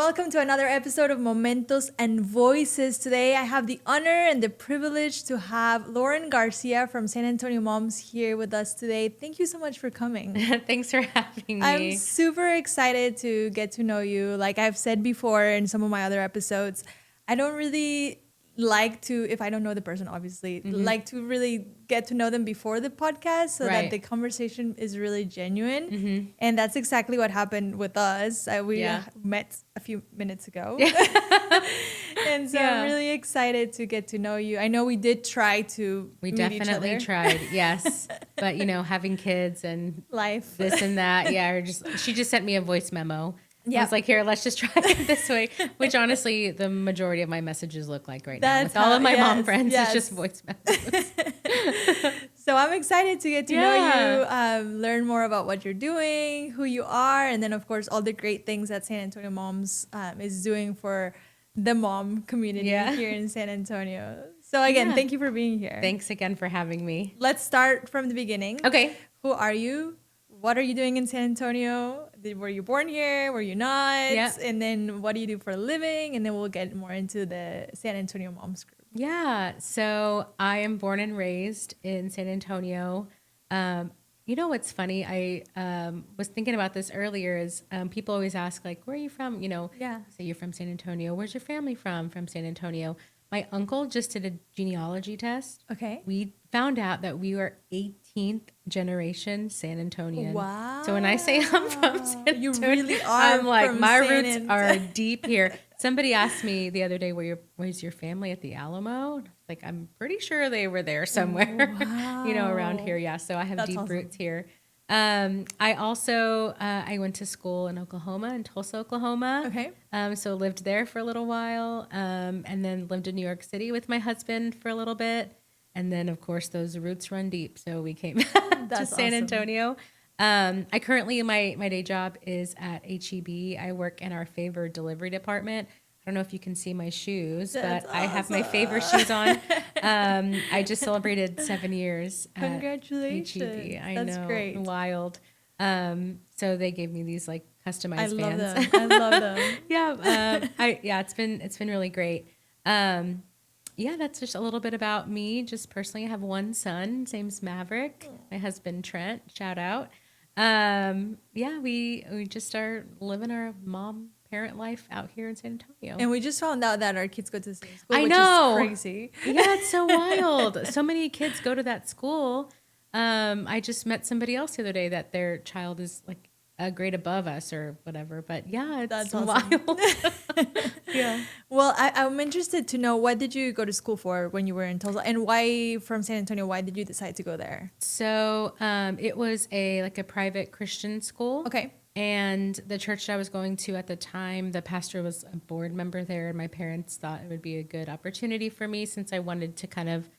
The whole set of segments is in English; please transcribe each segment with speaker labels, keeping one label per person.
Speaker 1: welcome to another episode of Momentos and Voices. Today, I have the honor and the privilege to have Lauren Garcia from San Antonio Moms here with us today. Thank you so much for coming.
Speaker 2: Thanks for having me.
Speaker 1: I'm super excited to get to know you. Like I've said before in some of my other episodes, I don't really like to, if I don't know the person, obviously, like to really get to know them before the podcast so that the conversation is really genuine. And that's exactly what happened with us. We met a few minutes ago. And so I'm really excited to get to know you. I know we did try to
Speaker 2: We
Speaker 1: meet
Speaker 2: definitely
Speaker 1: each other.
Speaker 2: tried, yes. But, you know, having kids and
Speaker 1: Life.
Speaker 2: this and that, she just sent me a voice memo.
Speaker 1: Yeah.
Speaker 2: I was like, here, let's just try it this way, which honestly, the majority of my messages look like right now. With all of my mom friends, it's just voice memos.
Speaker 1: So I'm excited to get to know you, learn more about what you're doing, who you are, and then, of course, all the great things that San Antonio Moms is doing for the mom community here in San Antonio. So, again, thank you for being here.
Speaker 2: Thanks again for having me.
Speaker 1: Let's start from the beginning.
Speaker 2: Okay.
Speaker 1: Who are you? What are you doing in San Antonio? Were you born here? Were you not?
Speaker 2: Yeah.
Speaker 1: And then what do you do for a living? And then we'll get more into the San Antonio Moms group.
Speaker 2: Yeah. So I am born and raised in San Antonio. You know what's funny? I was thinking about this earlier is people always ask, like, where are you from? You know, say you're from San Antonio. Where's your family from San Antonio? My uncle just did a genealogy test.
Speaker 1: Okay.
Speaker 2: We found out that we were 18th generation San Antonian.
Speaker 1: Wow.
Speaker 2: So when I say I'm from San Antonio,
Speaker 1: you really are.
Speaker 2: I'm like, my roots are deep here. Somebody asked me the other day, where's your family at the Alamo? Like, I'm pretty sure they were there somewhere, you know, around here. Yeah. So I have deep roots here. I also, I went to school in Oklahoma, in Tulsa, Oklahoma.
Speaker 1: Okay.
Speaker 2: So lived there for a little while, and then lived in New York City with my husband for a little bit. And then, of course, those roots run deep. So we came to San Antonio. I currently, my day job is at HEB. I work in our Favor delivery department. I don't know if you can see my shoes, but I have my Favor shoes on. I just celebrated 7 years at
Speaker 1: Congratulations.
Speaker 2: HEB. I
Speaker 1: That's
Speaker 2: know.
Speaker 1: great.
Speaker 2: Wild. So they gave me these like customized fans.
Speaker 1: I love them.
Speaker 2: It's been really great. That's just a little bit about me. Just personally, I have one son. His name's Maverick. My husband, Trent. Shout out. We just are living our parent life out here in San Antonio.
Speaker 1: And we just found out that our kids go to the same school,
Speaker 2: I
Speaker 1: which
Speaker 2: know.
Speaker 1: is crazy.
Speaker 2: Yeah, it's so wild. So many kids go to that school. I just met somebody else the other day that their child is like a grade above us or whatever. But yeah, it's wild.
Speaker 1: Yeah. Well, I'm interested to know, what did you go to school for when you were in Tulsa, and why from San Antonio? Why did you decide to go there?
Speaker 2: So it was a private Christian school.
Speaker 1: Okay.
Speaker 2: And the church I was going to at the time, the pastor was a board member there, and my parents thought it would be a good opportunity for me since I wanted to kind of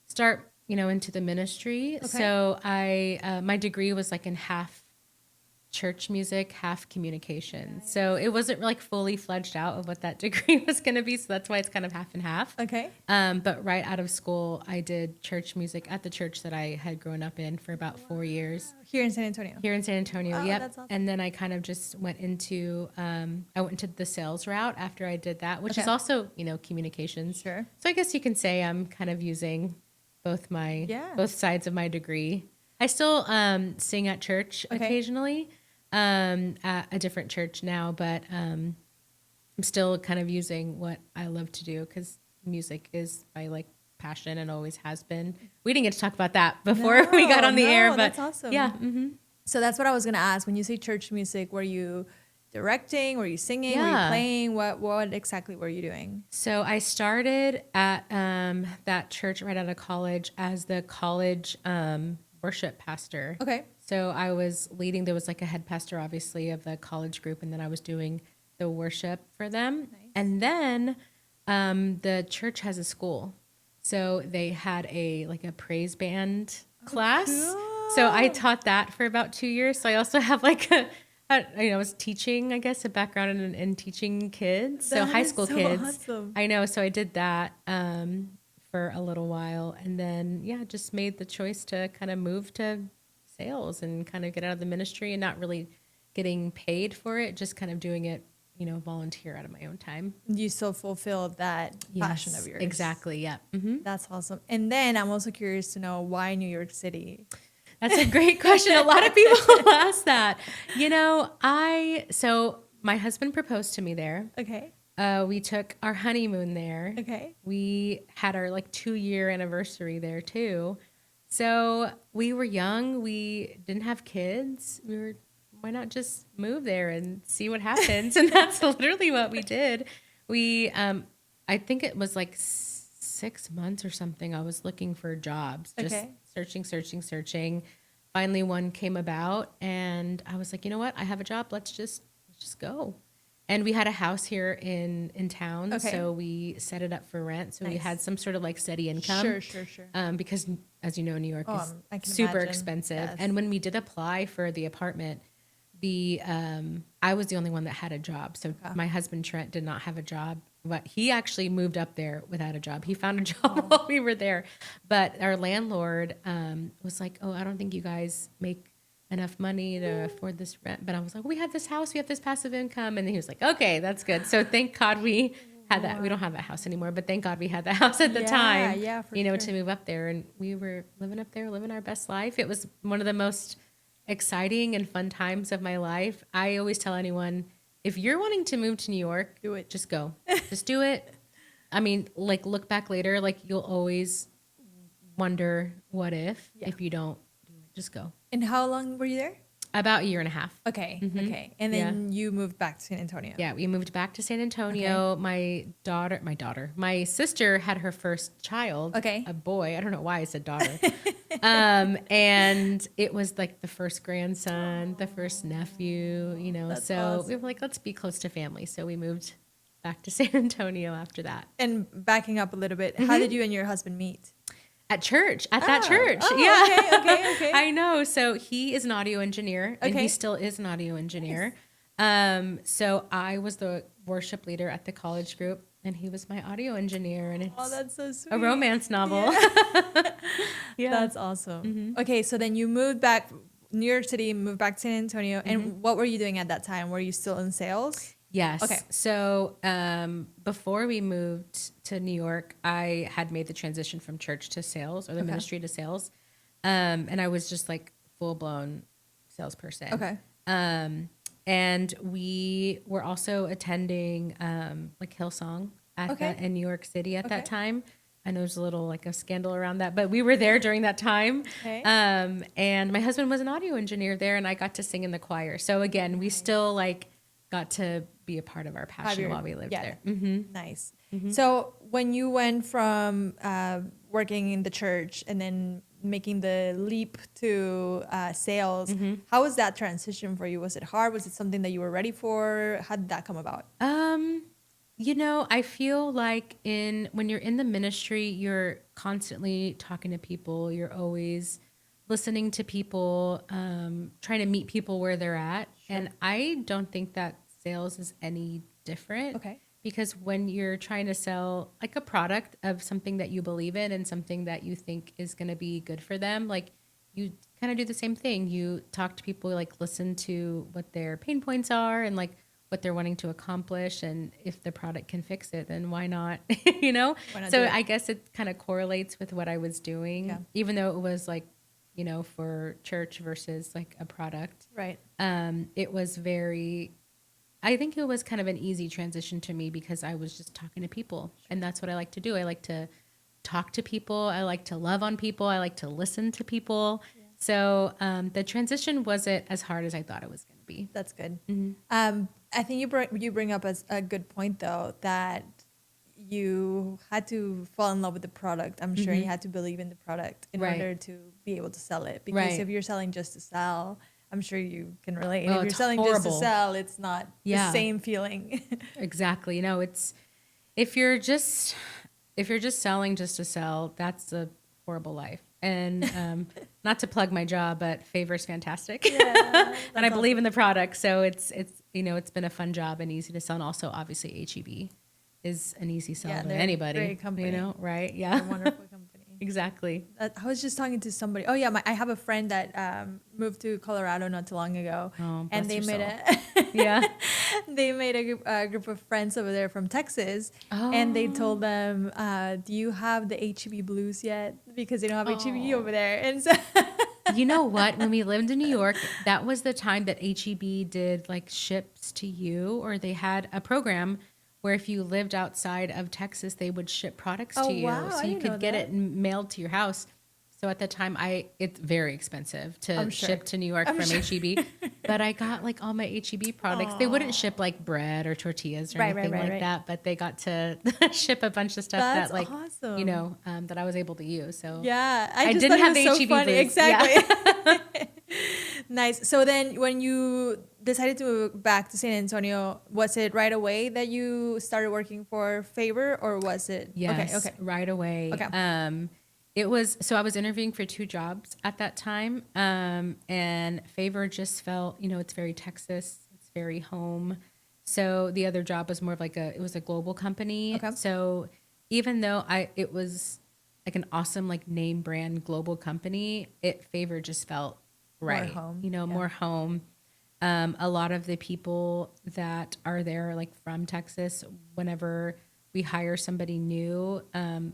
Speaker 2: start, into the ministry. Okay. So my degree was like in half church music, half communication. Nice. So it wasn't like fully fledged out of what that degree was going to be. So that's why it's kind of half and half.
Speaker 1: Okay.
Speaker 2: But right out of school, I did church music at the church that I had grown up in for about 4 years.
Speaker 1: Here in San Antonio?
Speaker 2: Here in San Antonio,
Speaker 1: oh,
Speaker 2: yep.
Speaker 1: That's awesome.
Speaker 2: And then I kind of just went into, the sales route after I did that, which is also, communications.
Speaker 1: Sure.
Speaker 2: So I guess you can say I'm kind of using both sides of my degree. I still sing at church occasionally. At a different church now, but I'm still kind of using what I love to do because music is my passion and always has been. We didn't get to talk about that before we got on the air, but
Speaker 1: that's awesome.
Speaker 2: Yeah. Mm-hmm.
Speaker 1: So that's what I was gonna ask. When you say church music, were you directing? Were you singing? Were you playing? What exactly were you doing?
Speaker 2: So I started at that church right out of college as the college worship pastor.
Speaker 1: Okay.
Speaker 2: So I was leading, there was a head pastor, obviously, of the college group, and then I was doing the worship for them. Nice. And then the church has a school. So they had a praise band class.
Speaker 1: Cool.
Speaker 2: So I taught that for about 2 years. So I also have I was teaching, I guess, a background in teaching kids. So high school kids.
Speaker 1: Awesome.
Speaker 2: I know. So I did that for a little while. And then, just made the choice to kind of move to sales and kind of get out of the ministry and not really getting paid for it, just kind of doing it, volunteer out of my own time.
Speaker 1: You still fulfill that passion of yours.
Speaker 2: Exactly. Yeah.
Speaker 1: That's awesome. And then I'm also curious to know why New York City?
Speaker 2: That's a great question. A lot of people ask that. So my husband proposed to me there.
Speaker 1: Okay.
Speaker 2: We took our honeymoon there.
Speaker 1: Okay.
Speaker 2: We had our 2-year anniversary there too. So we were young. We didn't have kids. Why not just move there and see what happens? And that's literally what we did. I think it was 6 months or something. I was looking for jobs, just searching. Finally, one came about, and I was like, you know what? I have a job. Let's just go. And we had a house here in town, so we set it up for rent. So we had some sort of steady income. Sure. Because as you know, New York is super expensive. Yes. And when we did apply for the apartment, I was the only one that had a job. So my husband Trent did not have a job, but he actually moved up there without a job. He found a job while we were there. But our landlord was like, "Oh, I don't think you guys make enough money to afford this rent." But I was like, "We have this house, we have this passive income." And he was like, "Okay, that's good." So thank God we had that. We don't have that house anymore, but thank God we had the house at the time, to move up there. And we were living up there, living our best life. It was one of the most exciting and fun times of my life. I always tell anyone, if you're wanting to move to New York,
Speaker 1: do it.
Speaker 2: Just go. Just do it. I mean, look back later, you'll always wonder what if you don't do it. Just go.
Speaker 1: And how long were you there?
Speaker 2: About 1.5 years.
Speaker 1: Okay. Okay. And then you moved back to San Antonio.
Speaker 2: Yeah, we moved back to San Antonio. Okay. My sister had her first child.
Speaker 1: Okay.
Speaker 2: A boy. I don't know why I said daughter. And it was the first grandson, the first nephew,
Speaker 1: That's
Speaker 2: so
Speaker 1: awesome.
Speaker 2: we were like, let's be close to family. So we moved back to San Antonio after that.
Speaker 1: And backing up a little bit, how did you and your husband meet?
Speaker 2: At church, that church.
Speaker 1: Oh,
Speaker 2: yeah.
Speaker 1: Okay.
Speaker 2: I know. So he is an audio engineer, and he still is an audio engineer. So I was the worship leader at the college group, and he was my audio engineer, and it's
Speaker 1: that's so sweet.
Speaker 2: a romance novel.
Speaker 1: Yeah. That's awesome. Okay, so then you moved back, New York City, moved back to San Antonio, and what were you doing at that time? Were you still in sales?
Speaker 2: Yes.
Speaker 1: Okay.
Speaker 2: So before we moved to New York, I had made the transition from church to sales, or the ministry to sales. And I was just full blown salesperson.
Speaker 1: Okay.
Speaker 2: And we were also attending Hillsong in New York City at that time. I know there's a little a scandal around that, but we were there during that time. Okay. And my husband was an audio engineer there, and I got to sing in the choir. So again, we still got to be a part of our passion while we lived there. Mm-hmm.
Speaker 1: Nice. Mm-hmm. So when you went from working in the church and then making the leap to sales, how was that transition for you? Was it hard? Was it something that you were ready for? How did that come about?
Speaker 2: I feel when you're in the ministry, you're constantly talking to people. You're always listening to people, trying to meet people where they're at. Sure. And I don't think that sales is any different. Okay. Because when you're trying to sell a product of something that you believe in and something that you think is going to be good for them, you kind of do the same thing. You talk to people, listen to what their pain points are and what they're wanting to accomplish. And if the product can fix it, then why not? Why not so I guess it kind of correlates with what I was doing, even though it was for church versus a product. Right. It was I think it was kind of an easy transition to me because I was just talking to people, and that's what I like to do. I like to talk to people. I like to love on people. I like to listen to people. Yeah. So the transition wasn't as hard as I thought it was going to be.
Speaker 1: That's good. Mm-hmm. I think you bring up a good point though, that you had to fall in love with the product. I'm sure you had to believe in the product in order to be able to sell it. Because if you're selling just to sell, I'm sure you can relate. If you're selling just to sell, it's not the same feeling.
Speaker 2: Exactly. It's if you're just selling just to sell, that's a horrible life. And not to plug my job, but favor's fantastic. Yeah, and I believe in the product, so it's been a fun job and easy to sell. And also, obviously, HEB is an easy sell to anybody. Great company, right? Yeah,
Speaker 1: a wonderful company.
Speaker 2: Exactly.
Speaker 1: I was just talking to somebody. Oh yeah, I have a friend that moved to Colorado not too long ago,
Speaker 2: Oh,
Speaker 1: and
Speaker 2: bless
Speaker 1: they
Speaker 2: your
Speaker 1: made
Speaker 2: soul. Yeah.
Speaker 1: they made a group of friends over there from Texas, and they told
Speaker 2: Oh.
Speaker 1: them, "Do you have the HEB blues yet? Because they don't have HEB over
Speaker 2: Oh.
Speaker 1: there." And so,
Speaker 2: You know what? When we lived in New York, that was the time that HEB did like ships to you, or they had a program where if you lived outside of Texas, they would ship products
Speaker 1: oh
Speaker 2: to you.
Speaker 1: wow,
Speaker 2: So
Speaker 1: I
Speaker 2: you
Speaker 1: didn't know
Speaker 2: could get it
Speaker 1: that.
Speaker 2: mailed to your house. So at the time, it's very expensive
Speaker 1: I'm
Speaker 2: to
Speaker 1: sure.
Speaker 2: ship to New York
Speaker 1: I'm
Speaker 2: from
Speaker 1: sure.
Speaker 2: HEB. But I got like all my HEB products. They wouldn't
Speaker 1: Aw.
Speaker 2: ship like bread or tortillas or
Speaker 1: Right, right,
Speaker 2: anything
Speaker 1: right,
Speaker 2: like
Speaker 1: right.
Speaker 2: that, but they got to ship a bunch of stuff
Speaker 1: That's
Speaker 2: that like,
Speaker 1: awesome.
Speaker 2: that I was able to use. So
Speaker 1: Yeah, I
Speaker 2: I
Speaker 1: just
Speaker 2: didn't
Speaker 1: thought it
Speaker 2: have
Speaker 1: was
Speaker 2: the
Speaker 1: so
Speaker 2: HEB
Speaker 1: funny.
Speaker 2: blues. Yeah.
Speaker 1: Exactly. Nice. So then when you decided to move back to San Antonio, was it right away that you started working for Favor, or was it? Okay,
Speaker 2: Yes,
Speaker 1: okay.
Speaker 2: right away.
Speaker 1: Okay.
Speaker 2: It was so I was interviewing for 2 jobs at that time, and Favor just felt, it's very Texas, it's very home. So the other job was more of like it was a global company.
Speaker 1: Okay.
Speaker 2: So even though it was like an awesome like name brand global company, Favor just felt
Speaker 1: More
Speaker 2: right,
Speaker 1: home. Yeah.
Speaker 2: more home. A lot of the people that are there, like from Texas, whenever we hire somebody new,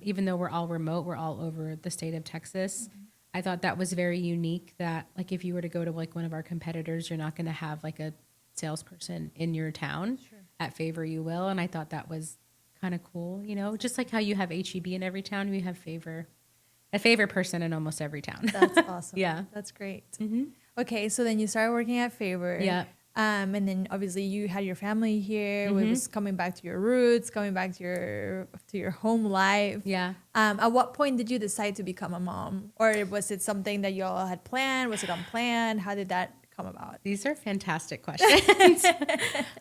Speaker 2: even though we're all remote, we're all over the state of Texas.
Speaker 1: Mm-hmm.
Speaker 2: I thought that was very unique that like if you were to go to like one of our competitors, you're not going to have like a salesperson in your town.
Speaker 1: Sure.
Speaker 2: At Favor you will. And I thought that was kind of cool, just like how you have HEB in every town, we have a Favor person in almost every town.
Speaker 1: That's awesome.
Speaker 2: Yeah.
Speaker 1: That's great.
Speaker 2: Mm-hmm.
Speaker 1: Okay, so then you started working at Favor.
Speaker 2: Yeah.
Speaker 1: And then obviously you had your family here.
Speaker 2: Mm-hmm.
Speaker 1: It was coming back to your roots, coming back to your home life.
Speaker 2: Yeah.
Speaker 1: At what point did you decide to become a mom, or was it something that you all had planned? Was it unplanned? How did that come about?
Speaker 2: These are fantastic questions.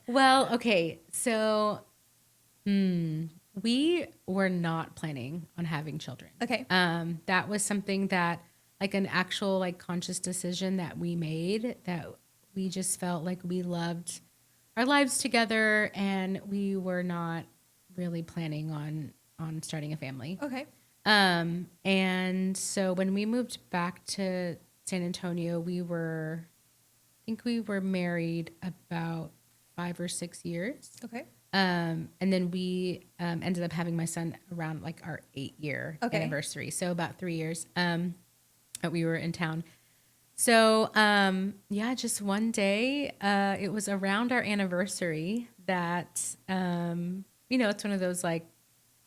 Speaker 2: Well, okay. So we were not planning on having children.
Speaker 1: Okay.
Speaker 2: That was something that like an actual like conscious decision that we made, that we just felt like we loved our lives together and we were not really planning on starting a family.
Speaker 1: Okay.
Speaker 2: And so when we moved back to San Antonio, I think we were married about 5 or 6 years.
Speaker 1: Okay.
Speaker 2: And then we ended up having my son around like our 8-year anniversary. So about 3 years that we were in town. So just one day, it was around our anniversary that, it's one of those like,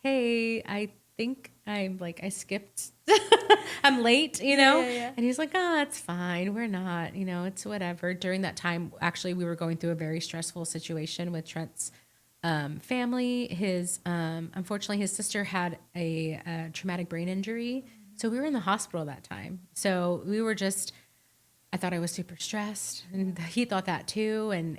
Speaker 2: hey, I think I skipped, I'm late,
Speaker 1: Yeah.
Speaker 2: And he's like, oh, it's fine. We're not, it's whatever. During that time, actually, we were going through a very stressful situation with Trent's family. Unfortunately, his sister had a traumatic brain injury. So we were in the hospital that time. So we were I thought I was super stressed and he thought that too. And,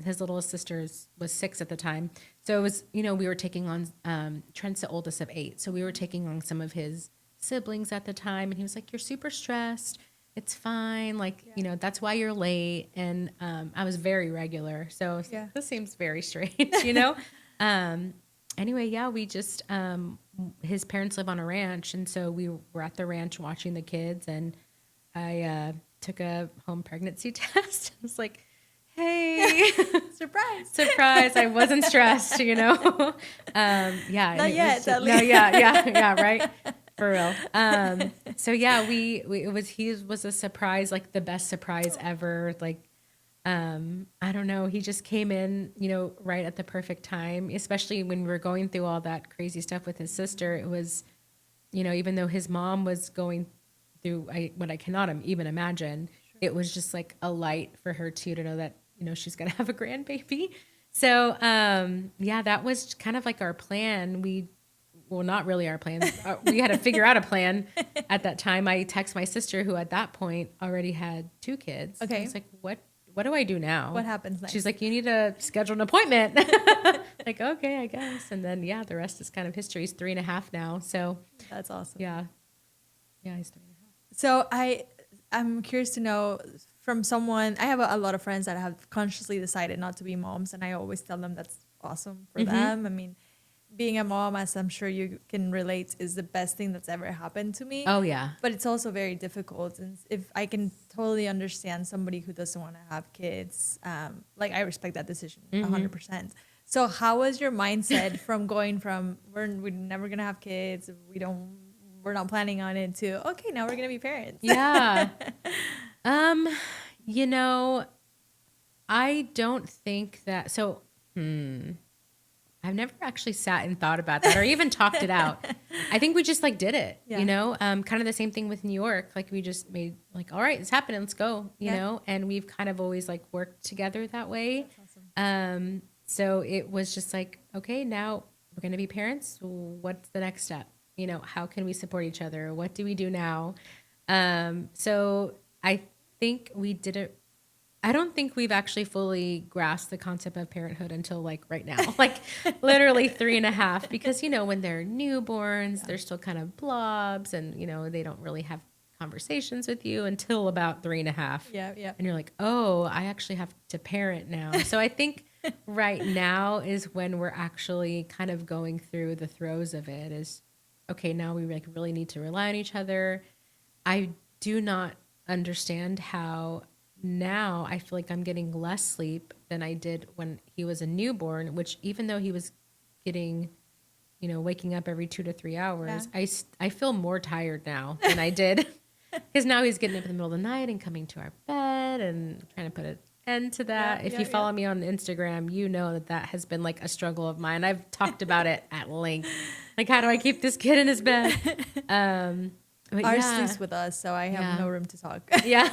Speaker 2: his little sister was 6 at the time. So it was, we were taking on, Trent's the oldest of 8. So we were taking on some of his siblings at the time. And he was like, you're super stressed. It's fine. Like, that's why you're late. And I was very regular. So this seems very strange, Anyway, we just, his parents live on a ranch. And so we were at the ranch watching the kids and I took a home pregnancy test. I was like, hey, surprise. I wasn't stressed,
Speaker 1: Not yet, at least.
Speaker 2: No, yeah, right. For real. So he was a surprise, like the best surprise ever. Like, I don't know. He just came in, right at the perfect time, especially when we were going through all that crazy stuff with his sister. It was, even though his mom was going through what I cannot even imagine, it was just like a light for her too, to know that, she's going to have a grandbaby. So, that was kind of like our plan. Not really our plan. We had to figure out a plan at that time. I text my sister, who at that point already had 2 kids.
Speaker 1: Okay.
Speaker 2: I was like, what do I do now?
Speaker 1: What happens next?
Speaker 2: She's like, you need to schedule an appointment. Like, okay, I guess. And then, the rest is kind of history. He's 3.5 now. So
Speaker 1: that's awesome.
Speaker 2: Yeah, he's 3.5.
Speaker 1: So I'm curious to know from someone, I have a lot of friends that have consciously decided not to be moms, and I always tell them that's awesome for them. I mean, being a mom, as I'm sure you can relate, is the best thing that's ever happened to me.
Speaker 2: Oh yeah.
Speaker 1: But it's also very difficult. And if I can totally understand somebody who doesn't want to have kids, like I respect that decision 100%. So how was your mindset from going from we're never gonna have kids, we're not planning on it, to okay, now we're gonna be parents?
Speaker 2: Yeah. You know, I don't think that. So, I've never actually sat and thought about that or even talked it out. I think we just like did it,
Speaker 1: Yeah.
Speaker 2: you know, kind of the same thing with New York. Like we just made like, all right, it's happening. Let's go, you know, and we've kind of always like worked together that way.
Speaker 1: That's awesome.
Speaker 2: So it was just like, okay, now we're going to be parents. What's the next step? You know, how can we support each other? What do we do now? So I think we did it. I don't think we've actually fully grasped the concept of parenthood until like right now, like literally 3.5, because, you know, when they're newborns, they're still kind of blobs and, you know, they don't really have conversations with you until about 3.5.
Speaker 1: Yeah.
Speaker 2: And you're like, oh, I actually have to parent now. So I think right now is when we're actually kind of going through the throes of it is, okay, now we like really need to rely on each other. I do not understand how now I feel like I'm getting less sleep than I did when he was a newborn, which even though he was getting, you know, waking up every 2 to 3 hours, I feel more tired now than I did. Because now he's getting up in the middle of the night and coming to our bed and trying to put an end to that. If you follow me on Instagram, you know that that has been like a struggle of mine. I've talked about it at length. Like, how do I keep this kid in his bed? But
Speaker 1: Ours sleeps with us, so I have no room to talk.
Speaker 2: Yeah.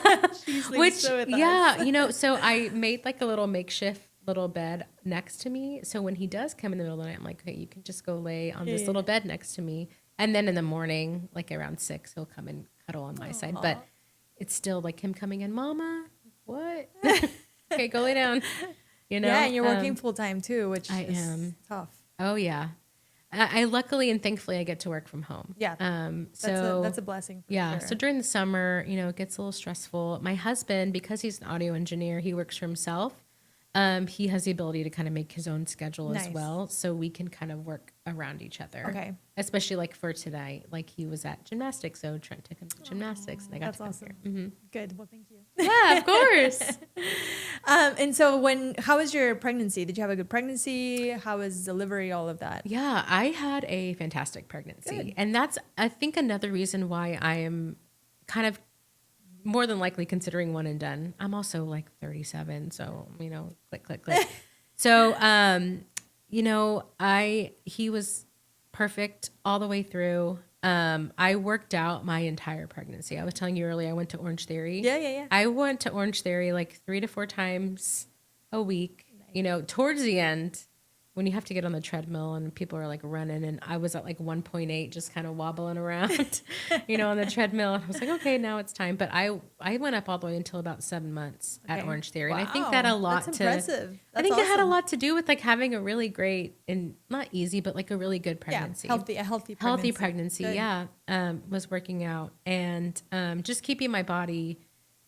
Speaker 1: She sleeps
Speaker 2: Which,
Speaker 1: with
Speaker 2: you know, so I made like a little makeshift little bed next to me. So when he does come in the middle of the night, I'm like, okay, you can just go lay on this little bed next to me. And then in the morning, like around 6, he'll come and cuddle on my side. But it's still like him coming in, Mama, what? Okay, go lay down. You know?
Speaker 1: Yeah, and you're working full time too, which is tough.
Speaker 2: Oh, yeah. I luckily and thankfully I get to work from home.
Speaker 1: Yeah. That's a blessing. For sure.
Speaker 2: So during the summer, you know, it gets a little stressful. My husband, because he's an audio engineer, he works for himself. He has the ability to kind of make his own schedule as well. So we can kind of work around each other.
Speaker 1: Okay.
Speaker 2: Especially like for today, like he was at gymnastics. So Trent took him to gymnastics and I got to come
Speaker 1: awesome.
Speaker 2: here. Mm-hmm.
Speaker 1: Good. Well, thank you.
Speaker 2: Yeah, of course.
Speaker 1: And so how was your pregnancy? Did you have a good pregnancy? How was delivery? All of that?
Speaker 2: Yeah, I had a fantastic pregnancy.
Speaker 1: Good.
Speaker 2: And that's, I think, another reason why I am kind of more than likely considering one and done. I'm also like 37. So, you know, click. So, you know, he was perfect all the way through. I worked out my entire pregnancy. I was telling you earlier, I went to Orange Theory.
Speaker 1: Yeah.
Speaker 2: I went to Orange Theory like 3 to 4 times a week. Nice. You know, towards the end, when you have to get on the treadmill and people are like running, and I was at like 1.8, just kind of wobbling around, you know, on the treadmill. I was like, okay, now it's time. But I went up all the way until about 7 months at Orange Theory.
Speaker 1: Wow.
Speaker 2: And I think that
Speaker 1: That's impressive. That's
Speaker 2: I think
Speaker 1: awesome.
Speaker 2: it had a lot to do with like having a really great and not easy, but like a really good pregnancy.
Speaker 1: Yeah, a healthy pregnancy.
Speaker 2: Healthy pregnancy, good. Yeah. Was working out and just keeping my body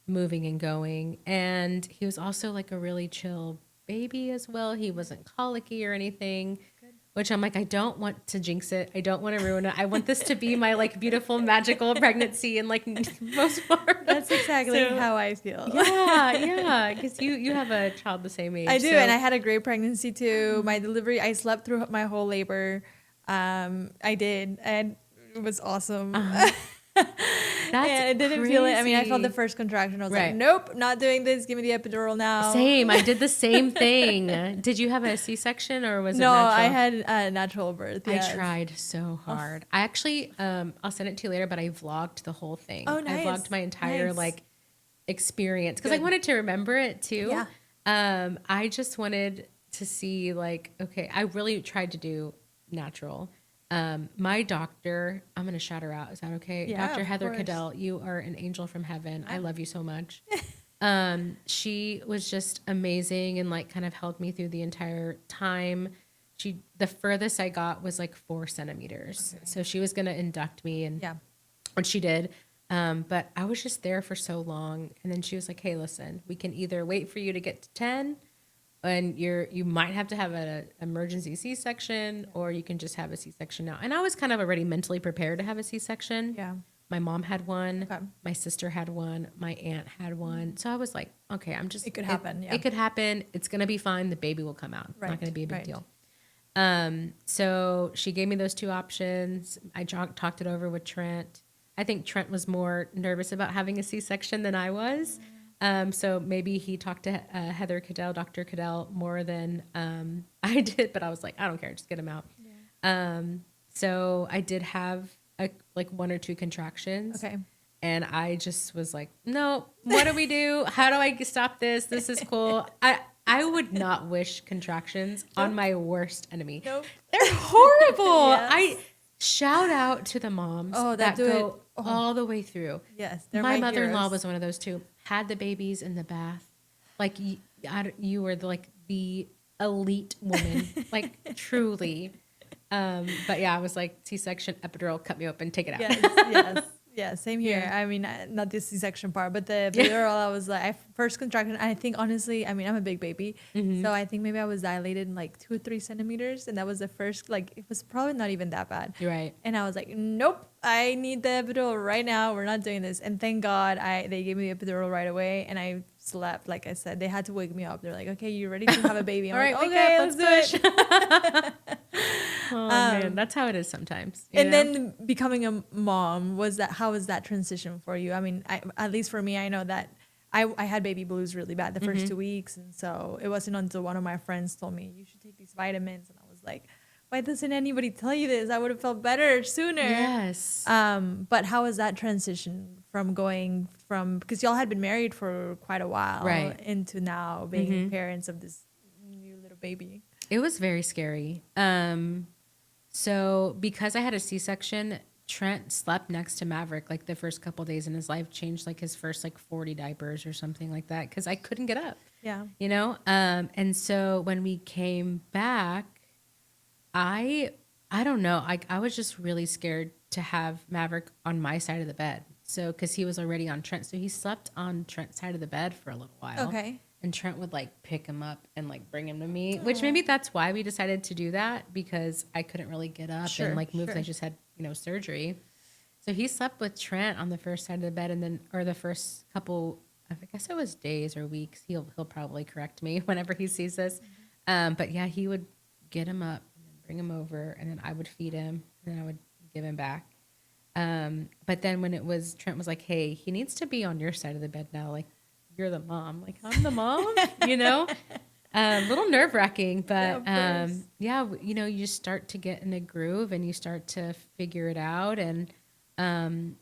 Speaker 2: moving and going. And he was also like a really chill baby as well. He wasn't colicky or anything, which I'm like, I don't want to jinx it. I don't want to ruin it. I want this to be my like beautiful, magical pregnancy and like most part.
Speaker 1: That's exactly how I feel.
Speaker 2: Yeah. Because you have a child the same age.
Speaker 1: I do. And I had a great pregnancy too. My delivery, I slept through my whole labor. I did. And it was awesome.
Speaker 2: That's
Speaker 1: and I didn't
Speaker 2: crazy.
Speaker 1: feel it. I mean, I felt the first contraction. I was like, nope, not doing this. Give me the epidural now.
Speaker 2: Same. I did the same thing. Did you have a C-section or was it natural?
Speaker 1: No, I had a natural birth. Yes.
Speaker 2: I tried so hard. I actually, I'll send it to you later, but I vlogged the whole thing.
Speaker 1: Oh, nice.
Speaker 2: I vlogged my entire like experience because I wanted to remember it too.
Speaker 1: Yeah.
Speaker 2: I just wanted to see like, okay, I really tried to do natural. My doctor, I'm going to shout her out. Is that okay?
Speaker 1: Yeah,
Speaker 2: Dr. Heather
Speaker 1: course.
Speaker 2: Cadell, you are an angel from heaven. I love you so much. She was just amazing and like kind of held me through the entire time. The furthest I got was like 4 centimeters. Okay. So she was going to induct me and what she did. But I was just there for so long. And then she was like, hey, listen, we can either wait for you to get to 10 and you might have to have an emergency C-section, or you can just have a C-section now. And I was kind of already mentally prepared to have a C-section.
Speaker 1: Yeah.
Speaker 2: My mom had one.
Speaker 1: Okay.
Speaker 2: My sister had one. My aunt had one. So I was like, okay,
Speaker 1: It could happen.
Speaker 2: It could happen. It's going to be fine. The baby will come out. It's not going to be a big deal. So she gave me those two options. I talked it over with Trent. I think Trent was more nervous about having a C-section than I was. So maybe he talked to Heather Cadell, Dr. Cadell, more than I did. But I was like, I don't care. Just get him out. Yeah. So I did have like 1 or 2 contractions.
Speaker 1: Okay.
Speaker 2: And I just was like, no, what do we do? How do I stop this? This is cool. I would not wish contractions on my worst enemy.
Speaker 1: Nope.
Speaker 2: They're horrible.
Speaker 1: Yes.
Speaker 2: I shout out to the moms that go all the way through.
Speaker 1: Yes.
Speaker 2: My mother-in-law was one of those too. Had the babies in the bath. Like you were the elite woman, like truly. But yeah, I was like, C-section, epidural, cut me open, take it out.
Speaker 1: Yes. Yeah, same here. Yeah. I mean, not the C-section part, but the epidural, I was like, first contraction, I think honestly, I mean, I'm a big baby. Mm-hmm. So I think maybe I was dilated in like 2 or 3 centimeters. And that was the first, like, it was probably not even that bad.
Speaker 2: You're right.
Speaker 1: And I was like, nope, I need the epidural right now. We're not doing this. And thank God they gave me the epidural right away. And I slept, like I said. They had to wake me up. They're like, okay, you ready to have a baby? I'm
Speaker 2: all right,
Speaker 1: like,
Speaker 2: okay, let's do it. Oh man, that's how it is sometimes.
Speaker 1: And then becoming a mom, how was that transition for you? I mean, at least for me, I know that I had baby blues really bad the first 2 weeks. And so it wasn't until one of my friends told me, you should take these vitamins. And I was like, why doesn't anybody tell you this? I would have felt better sooner.
Speaker 2: Yes.
Speaker 1: But how was that transition from going from, because y'all had been married for quite a while,
Speaker 2: right,
Speaker 1: into now being parents of this new little baby?
Speaker 2: It was very scary. So because I had a C-section, Trent slept next to Maverick like the first couple of days in his life, changed like his first like 40 diapers or something like that because I couldn't get up.
Speaker 1: Yeah.
Speaker 2: You know? And so when we came back, I don't know. I was just really scared to have Maverick on my side of the bed. So because he was already on Trent. So he slept on Trent's side of the bed for a little while.
Speaker 1: Okay.
Speaker 2: And Trent would like pick him up and like bring him to me, which maybe that's why we decided to do that, because I couldn't really get up and like move. I just had, surgery. So he slept with Trent on the first side of the bed, and then, or the first couple, I guess it was days or weeks. He'll probably correct me whenever he sees this. But yeah, he would get him up and then bring him over, and then I would feed him, and then I would give him back. But then when Trent was like, hey, he needs to be on your side of the bed now. Like, you're the mom. Like, I'm the mom, a little nerve wracking, but you just start to get in a groove and you start to figure it out. And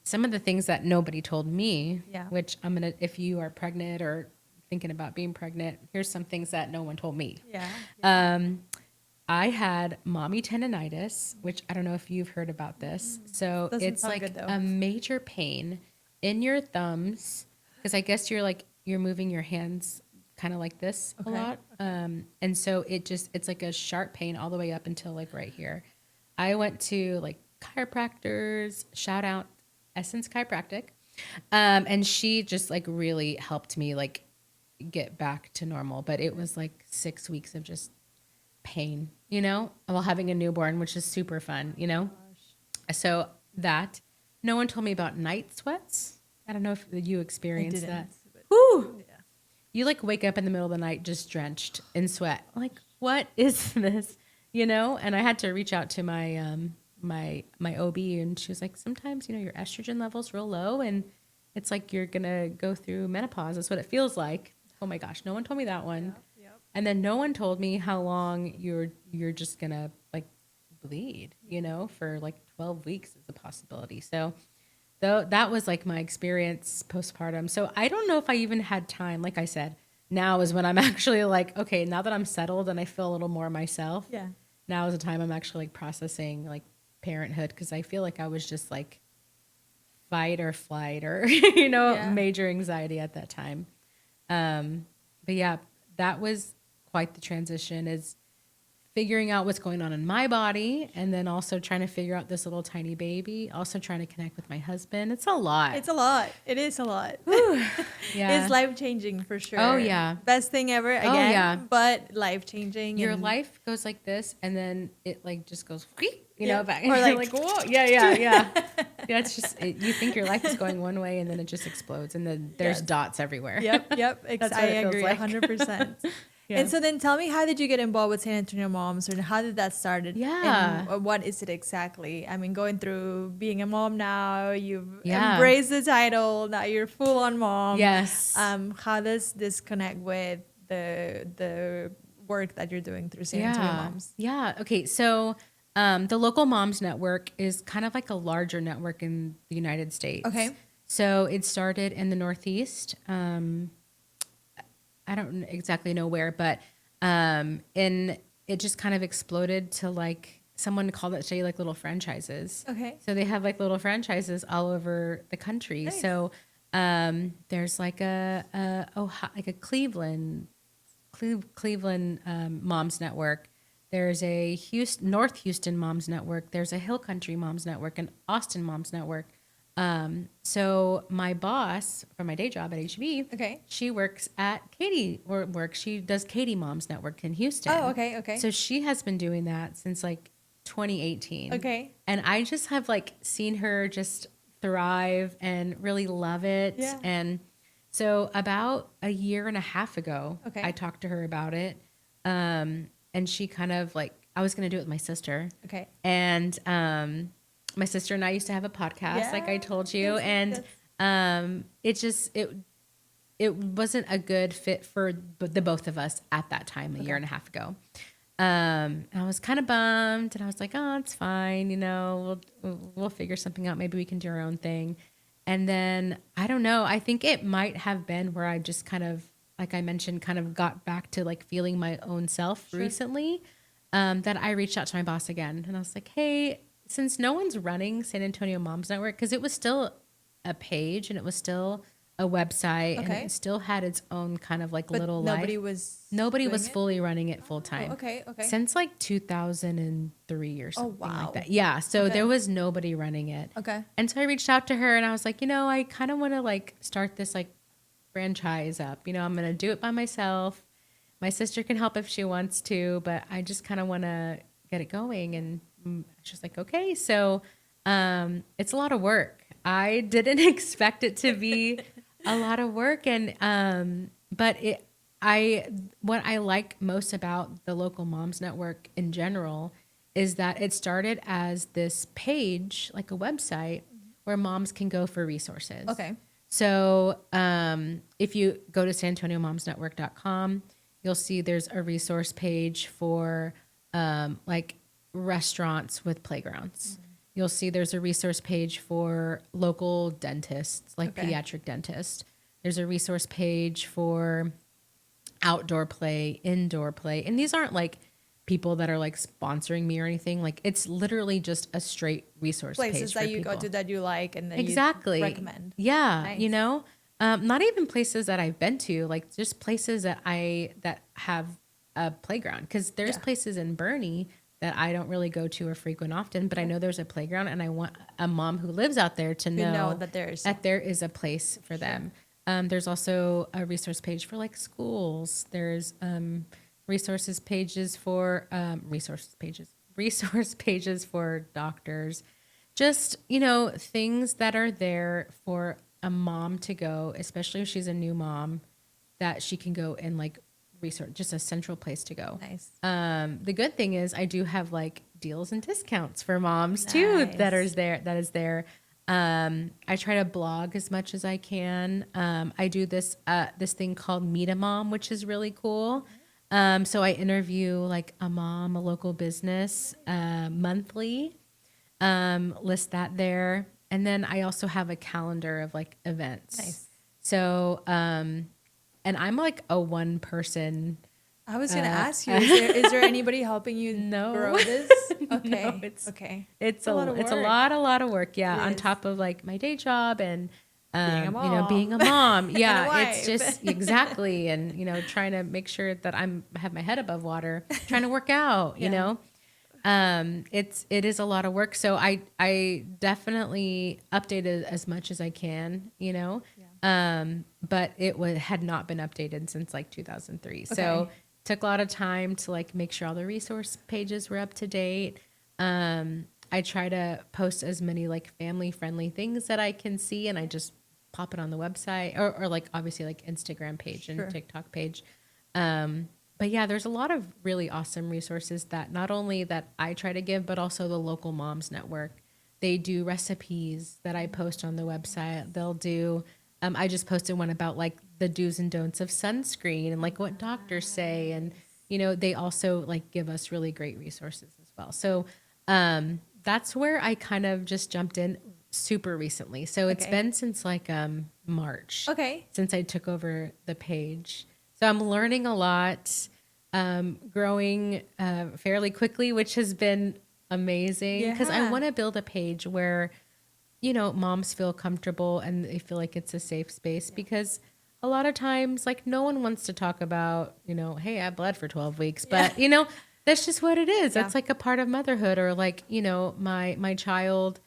Speaker 2: some of the things that nobody told me, which if you are pregnant or thinking about being pregnant, here's some things that no one told me. I had mommy tendonitis, which I don't know if you've heard about this. So it's like a major pain in your thumbs, because I guess you're moving your hands kind of like this a lot. And so it's like a sharp pain all the way up until like right here. I went to like chiropractors, shout out Essence Chiropractic. And she just like really helped me like get back to normal. But it was like 6 weeks of just pain, while having a newborn, which is super fun, So that, no one told me about night sweats. I don't know if you experienced that. Whew. Yeah. You like wake up in the middle of the night just drenched in sweat. Like, what is this? And I had to reach out to my my OB, and she was like, sometimes, your estrogen level's real low and it's like you're going to go through menopause. That's what it feels like. Oh my gosh, no one told me that one. Yep. And then no one told me how long you're just going to like bleed, for like 12 weeks is a possibility. So that was like my experience postpartum. So I don't know if I even had time. Like I said, now is when I'm actually like, okay, now that I'm settled and I feel a little more myself. Yeah. Now is the time I'm actually like processing like parenthood, because I feel like I was just like fight or flight or, major anxiety at that time. But yeah, that was quite the transition, is figuring out what's going on in my body, and then also trying to figure out this little tiny baby, also trying to connect with my husband. It's a lot.
Speaker 1: It's a lot. It is a lot.
Speaker 2: Yeah.
Speaker 1: It's life-changing for sure.
Speaker 2: Oh, yeah.
Speaker 1: Best thing ever, again,
Speaker 2: yeah.
Speaker 1: but life-changing.
Speaker 2: Your life goes like this, and then it like just goes, back.
Speaker 1: Or
Speaker 2: like whoa. Yeah. It's just, you think your life is going one way, and then it just explodes, and then there's dots everywhere.
Speaker 1: Yep.
Speaker 2: That's
Speaker 1: I agree,
Speaker 2: like.
Speaker 1: 100%.
Speaker 2: Yeah.
Speaker 1: And so then tell me, how did you get involved with San Antonio Moms, or how did that start?
Speaker 2: Yeah.
Speaker 1: And what is it exactly? I mean, going through being a mom now, you've embraced the title, now you're full on mom.
Speaker 2: Yes.
Speaker 1: How does this connect with the work that you're doing through San Antonio Moms?
Speaker 2: Yeah. Okay. So the Local Moms Network is kind of like a larger network in the United States.
Speaker 1: Okay.
Speaker 2: So it started in the Northeast. I don't exactly know where, but it just kind of exploded to like, someone called it today like little franchises.
Speaker 1: Okay.
Speaker 2: So they have like little franchises all over the country.
Speaker 1: Nice.
Speaker 2: So there's like a Cleveland Moms Network. There's a North Houston Moms Network. There's a Hill Country Moms Network, and Austin Moms Network. So my boss from my day job at HB, she works at she does Katie Moms Network in Houston.
Speaker 1: Oh, okay.
Speaker 2: So she has been doing that since like 2018.
Speaker 1: Okay.
Speaker 2: And I just have like seen her just thrive and really love it.
Speaker 1: Yeah.
Speaker 2: And so about a year and a half ago,
Speaker 1: Okay.
Speaker 2: I talked to her about it. And she kind of like, I was going to do it with my sister.
Speaker 1: Okay.
Speaker 2: And, my sister and I used to have a podcast, like I told you,
Speaker 1: yes.
Speaker 2: It wasn't a good fit for the both of us at that time, a year and a half ago. I was kind of bummed, and I was like, oh, it's fine. We'll figure something out. Maybe we can do our own thing. And then I don't know. I think it might have been where I just kind of, like I mentioned, kind of got back to like feeling my own self recently, that I reached out to my boss again, and I was like, hey, since no one's running San Antonio Moms Network, because it was still a page and it was still a website, and it still had its own kind of like little
Speaker 1: nobody
Speaker 2: life.
Speaker 1: Nobody
Speaker 2: was fully running it full time.
Speaker 1: Okay.
Speaker 2: Since like 2003 or something like that. Yeah. So there was nobody running it.
Speaker 1: Okay.
Speaker 2: And so I reached out to her, and I was like, I kind of want to like start this like franchise up. I'm going to do it by myself. My sister can help if she wants to, but I just kind of want to get it going. And she was like, okay. So it's a lot of work. I didn't expect it to be a lot of work. And but what I like most about the Local Moms Network in general is that it started as this page, like a website, where moms can go for resources.
Speaker 1: Okay.
Speaker 2: So if you go to sanantoniomomsnetwork.com, you'll see there's a resource page for like restaurants with playgrounds. You'll see there's a resource page for local dentists, like pediatric dentists. There's a resource page for outdoor play, indoor play. And these aren't like people that are like sponsoring me or anything. Like it's literally just a straight resource page.
Speaker 1: Places that you go to that you like and that you recommend.
Speaker 2: Yeah. Nice. Not even places that I've been to, like just places that have a playground. Because there's places in Bernie that I don't really go to or frequent often, but I know there's a playground, and I want a mom who lives out there to know
Speaker 1: that
Speaker 2: there is a place for them. There's also a resource page for like schools. There's resource pages for doctors. Just, things that are there for a mom to go, especially if she's a new mom, that she can go and like resource, just a central place to go.
Speaker 1: Nice.
Speaker 2: The good thing is I do have like deals and discounts for moms too that is there. I try to blog as much as I can. I do this thing called Meet a Mom, which is really cool. So I interview like a mom, a local business, monthly, list that there. And then I also have a calendar of like events.
Speaker 1: Nice.
Speaker 2: So, and I'm like a one person.
Speaker 1: I was going to ask you, is there anybody helping you grow this? Okay.
Speaker 2: No, it's a lot of work. Yeah. On top of like my day job and, being a mom. Yeah, it's
Speaker 1: wife.
Speaker 2: just exactly. And, trying to make sure that have my head above water, trying to work out, it is a lot of work. So I definitely updated as much as I can, but had not been updated since like 2003. Okay. So took a lot of time to like make sure all the resource pages were up to date. I try to post as many like family friendly things that I can see, and I just pop it on the website or like obviously like Instagram page and TikTok page. But yeah, there's a lot of really awesome resources that not only that I try to give, but also the local moms network. They do recipes that I post on the website. They'll do, I just posted one about like the do's and don'ts of sunscreen and like what doctors say. And, they also like give us really great resources as well. So, that's where I kind of just jumped in super recently. So it's been since like, March.
Speaker 1: Okay.
Speaker 2: Since I took over the page. So I'm learning a lot, growing fairly quickly, which has been amazing because I want to build a page where, moms feel comfortable and they feel like it's a safe space because a lot of times like no one wants to talk about, hey, I bled for 12 weeks, but that's just what it is. That's like a part of motherhood or like, my child,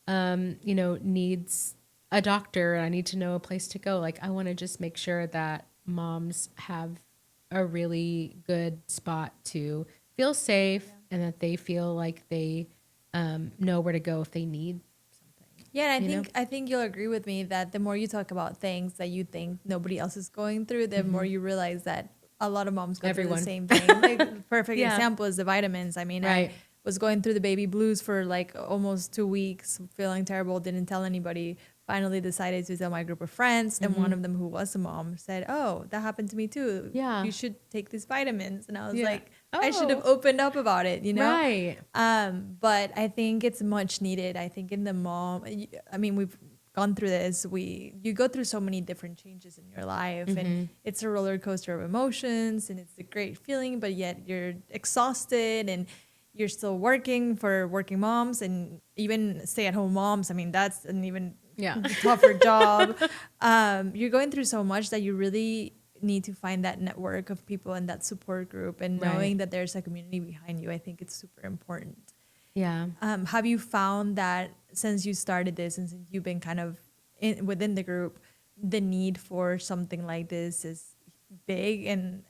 Speaker 2: needs a doctor and I need to know a place to go. Like I want to just make sure that moms have a really good spot to feel safe and that they feel like they know where to go if they need something.
Speaker 1: Yeah, and I think you'll agree with me that the more you talk about things that you think nobody else is going through, the more you realize that a lot of moms go through the same thing. Like perfect example is the vitamins. I mean, I was going through the baby blues for like almost 2 weeks, feeling terrible, didn't tell anybody. Finally decided to tell my group of friends, and one of them who was a mom said, "Oh, that happened to me too. Yeah, you should take these vitamins." And I was like, I should have opened up about it,
Speaker 2: Right.
Speaker 1: But I think it's much needed. I think in the mom, I mean, we've gone through this. You go through so many different changes in your life, and it's a roller coaster of emotions, and it's a great feeling, but yet you're exhausted and you're still working for working moms and even stay-at-home moms. I mean, that's an even tougher job. You're going through so much that you really need to find that network of people and that support group and knowing that there's a community behind you. I think it's super important.
Speaker 2: Yeah.
Speaker 1: Have you found that since you started this and since you've been kind of within the group, the need for something like this is big, and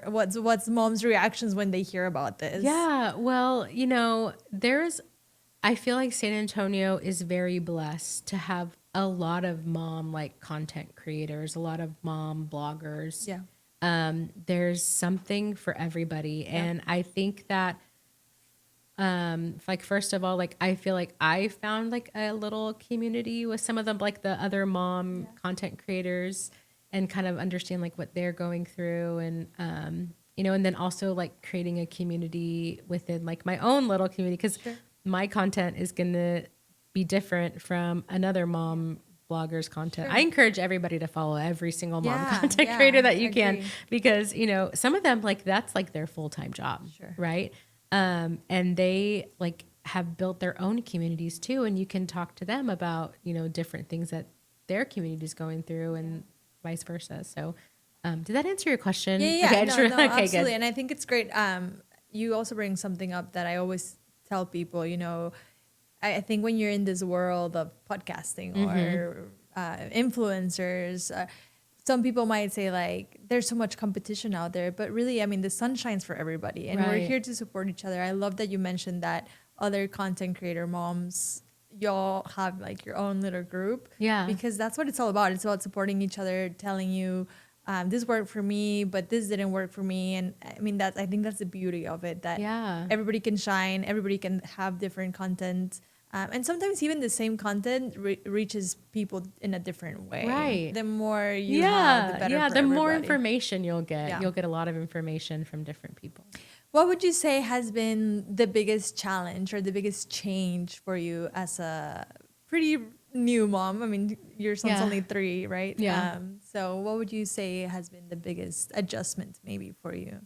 Speaker 1: what's mom's reactions when they hear about this?
Speaker 2: Yeah, well, I feel like San Antonio is very blessed to have a lot of mom like content creators, a lot of mom bloggers. Yeah. There's something for everybody. And I think that like first of all, like I feel like I found like a little community with some of them, like the other mom content creators, and kind of understand like what they're going through, and and then also like creating a community within like my own little community, because my content is gonna be different from another mom blogger's content. I encourage everybody to follow every single mom content creator that you can, because some of them like that's like their full-time job, right? And they like have built their own communities too, and you can talk to them about different things that their community is going through, and vice versa. So did that answer your question?
Speaker 1: Yeah.
Speaker 2: Okay,
Speaker 1: okay, absolutely.
Speaker 2: good.
Speaker 1: And I think it's great. You also bring something up that I always tell people, I think when you're in this world of podcasting or influencers, some people might say like, there's so much competition out there, but really, I mean, the sun shines for everybody, and we're here to support each other. I love that you mentioned that other content creator moms, y'all have like your own little group. Yeah. Because that's what it's all about. It's about supporting each other, telling you, this worked for me, but this didn't work for me. And I mean, I think that's the beauty of it, that everybody can shine, everybody can have different content. And sometimes even the same content reaches people in a different way. Right. The more you have, the better for
Speaker 2: the
Speaker 1: everybody.
Speaker 2: more information you'll get. Yeah. You'll get a lot of information from different people.
Speaker 1: What would you say has been the biggest challenge or the biggest change for you as a pretty new mom? I mean, your son's only 3, right? Yeah. So what would you say has been the biggest adjustment maybe for you?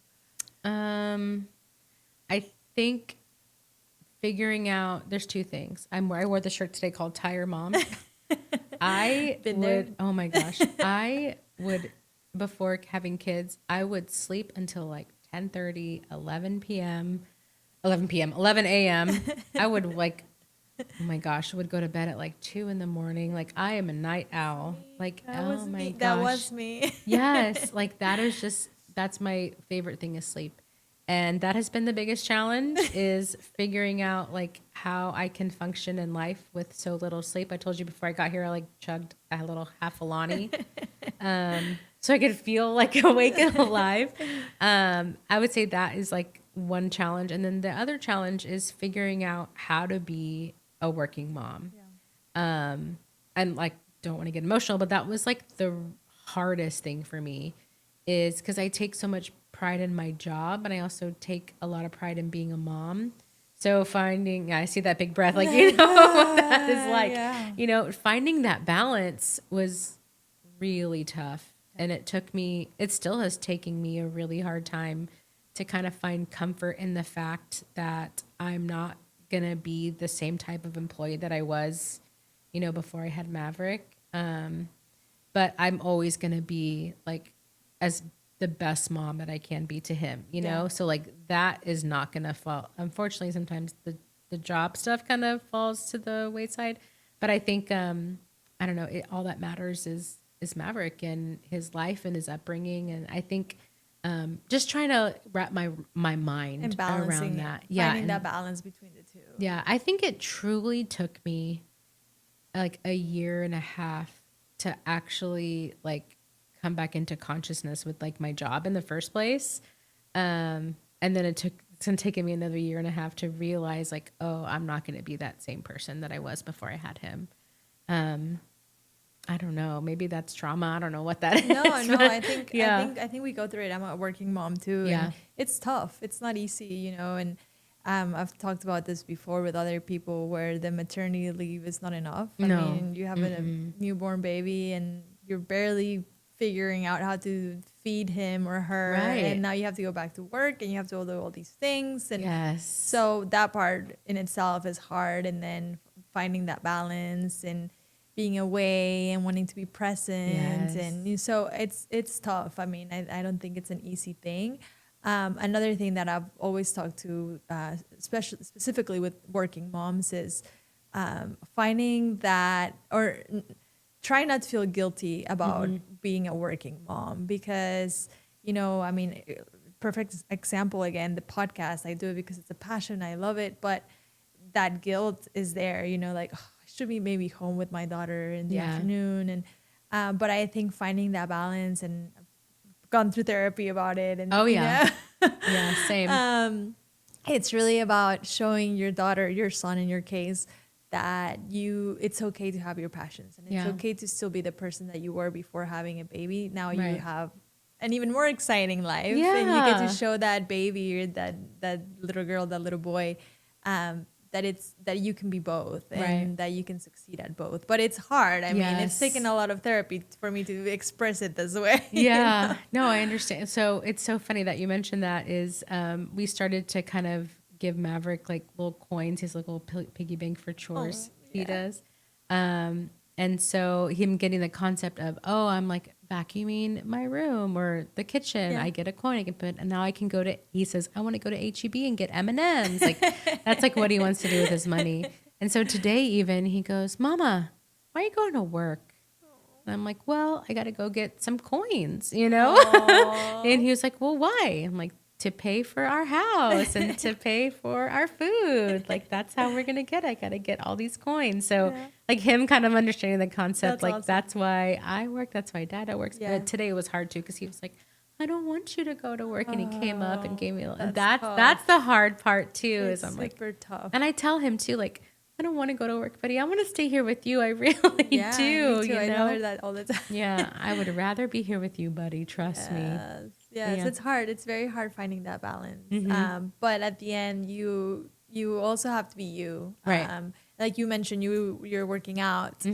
Speaker 2: I think figuring out, there's 2 things. I wore the shirt today called Tire Mom. I
Speaker 1: Been
Speaker 2: would,
Speaker 1: there.
Speaker 2: oh my gosh, I would, before having kids, I would sleep until like 10:30, 11 a.m. I would like, oh my gosh, I would go to bed at like 2 in the morning. Like I am a night owl. Like,
Speaker 1: That
Speaker 2: oh
Speaker 1: was
Speaker 2: my
Speaker 1: me.
Speaker 2: gosh.
Speaker 1: That was me.
Speaker 2: Yes. Like that is just, that's my favorite thing is sleep. And that has been the biggest challenge is figuring out like how I can function in life with so little sleep. I told you before I got here, I like chugged a little half a Lonnie, so I could feel like awake and alive. I would say that is like one challenge. And then the other challenge is figuring out how to be a working mom. And like, don't want to get emotional, but that was like the hardest thing for me is because I take so much pride in my job and I also take a lot of pride in being a mom. So finding, I see that big breath, like, you know, what that is like, you know, finding that balance was really tough. And it took me, it still is taking me a really hard time to kind of find comfort in the fact that I'm not going to be the same type of employee that I was, you know, before I had Maverick. But I'm always going to be like as the best mom that I can be to him, you know? So like that is not going to fall. Unfortunately, sometimes the job stuff kind of falls to the wayside, but I think, I don't know, all that matters is Maverick and his life and his upbringing. And I think, just trying to wrap my mind
Speaker 1: And
Speaker 2: around that. Yeah.
Speaker 1: Finding that balance between the two.
Speaker 2: Yeah. I think it truly took me like a year and a half to actually like come back into consciousness with like my job in the first place. And then it's taken me another year and a half to realize like, oh, I'm not going to be that same person that I was before I had him. I don't know. Maybe that's trauma. I don't know what that is.
Speaker 1: No, I think,
Speaker 2: yeah.
Speaker 1: I think we go through it. I'm a working mom too.
Speaker 2: Yeah.
Speaker 1: And it's tough. It's not easy, you know, and, I've talked about this before with other people where the maternity leave is not enough. I mean, you have a newborn baby and you're barely figuring out how to feed him or her.
Speaker 2: Right.
Speaker 1: And now you have to go back to work and you have to do all these things. And
Speaker 2: yes.
Speaker 1: so that part in itself is hard. And then finding that balance and being away and wanting to be present.
Speaker 2: Yes.
Speaker 1: And so it's tough. I mean, I don't think it's an easy thing. Another thing that I've always talked to, specifically with working moms, is finding that, or try not to feel guilty about being a working mom, because, you know, I mean, perfect example again, the podcast. I do it because it's a passion. I love it, but that guilt is there. You know, like, oh, I should be maybe home with my daughter in the afternoon, and but I think finding that balance, and gone through therapy about it. And
Speaker 2: yeah, same.
Speaker 1: It's really about showing your daughter, your son in your case, that it's okay to have your passions, and it's okay to still be the person that you were before having a baby. Now you have an even more exciting life, and you get to show that baby, or that little girl, that little boy, that you can be both, and that you can succeed at both. But it's hard. I mean, it's taken a lot of therapy for me to express it this way.
Speaker 2: Yeah.
Speaker 1: You know?
Speaker 2: No, I understand. So it's so funny that you mentioned that. Is we started to kind of give Maverick like little coins. He's like a little piggy bank for chores. He does. And so him getting the concept of, oh, I'm like vacuuming my room or the kitchen. I get a coin I can put, and now I can go to, he says, I want to go to H-E-B and get M&Ms. Like that's like what he wants to do with his money. And so today even he goes, Mama, why are you going to work? And I'm like, well, I got to go get some coins, you know? And he was like, well, why? I'm like, to pay for our house and to pay for our food. Like that's how we're going to get it. I got to get all these coins. So like him kind of understanding the concept, that's like, awesome. That's why I work. That's why Dada works. But today it was hard too, because he was like, I don't want you to go to work. And he came up and gave me, that's the hard part too, is I'm like, super tough. And I tell him too, like, I don't want to go to work, buddy. I want to stay here with you. I really do.
Speaker 1: Me too.
Speaker 2: You know?
Speaker 1: I tell her that all the time.
Speaker 2: Yeah. I would rather be here with you, buddy. Trust me.
Speaker 1: Yes, it's hard. It's very hard finding that balance. But at the end, you also have to be you.
Speaker 2: Right.
Speaker 1: Like you mentioned, you're working out.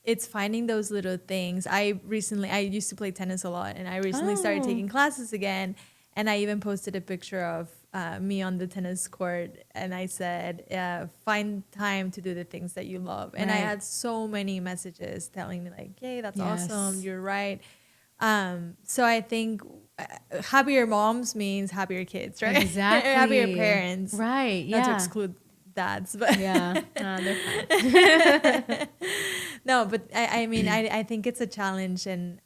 Speaker 1: It's finding those little things. I used to play tennis a lot, and I recently started taking classes again. And I even posted a picture of me on the tennis court, and I said, find time to do the things that you love. And I had so many messages telling me like, yay, that's awesome. You're right. So I think happier moms means happier kids, right?
Speaker 2: Exactly.
Speaker 1: Happier parents.
Speaker 2: Right. Yeah.
Speaker 1: Not to exclude dads, but
Speaker 2: yeah, they're fine.
Speaker 1: no, but I mean, I think it's a challenge. And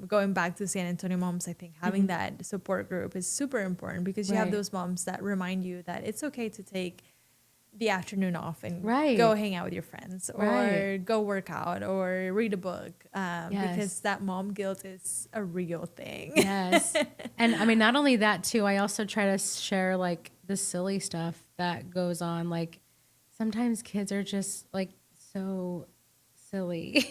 Speaker 1: going back to San Antonio moms, I think having that support group is super important, because you have those moms that remind you that it's okay to take the afternoon off and go hang out with your friends, or go work out, or read a book, because that mom guilt is a real thing.
Speaker 2: Yes. And I mean, not only that too, I also try to share like the silly stuff that goes on. Like sometimes kids are just like so silly,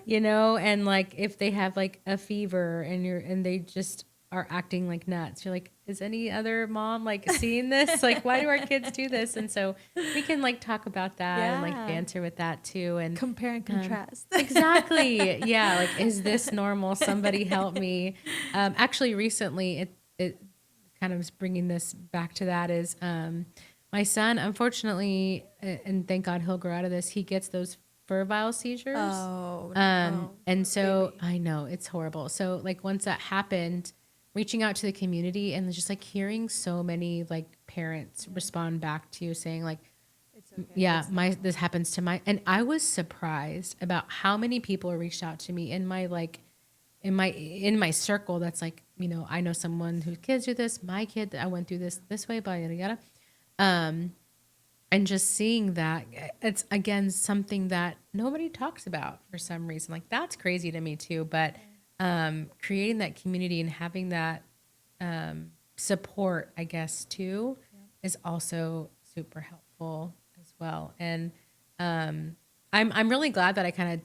Speaker 2: you know, and like if they have like a fever and they just are acting like nuts, you're like, is any other mom like seeing this? Like, why do our kids do this? And so we can like talk about that and like banter with that too, and
Speaker 1: compare and contrast.
Speaker 2: Exactly. Yeah. Like, is this normal? Somebody help me. Actually recently it kind of is bringing this back to that is, my son, unfortunately, and thank God he'll grow out of this, he gets those febrile seizures.
Speaker 1: Oh, no.
Speaker 2: And so
Speaker 1: Baby.
Speaker 2: I know it's horrible. So like once that happened, reaching out to the community and just like hearing so many like parents respond back to you saying like, it's okay. Yeah, this happens to my, and I was surprised about how many people reached out to me in my like, in my circle. That's like, you know, I know someone whose kids do this. My kid, I went through this way, yada, yada. And just seeing that, it's again, something that nobody talks about for some reason. Like that's crazy to me too. But, creating that community and having that, support, I guess too, is also super helpful as well. And, I'm really glad that I kind of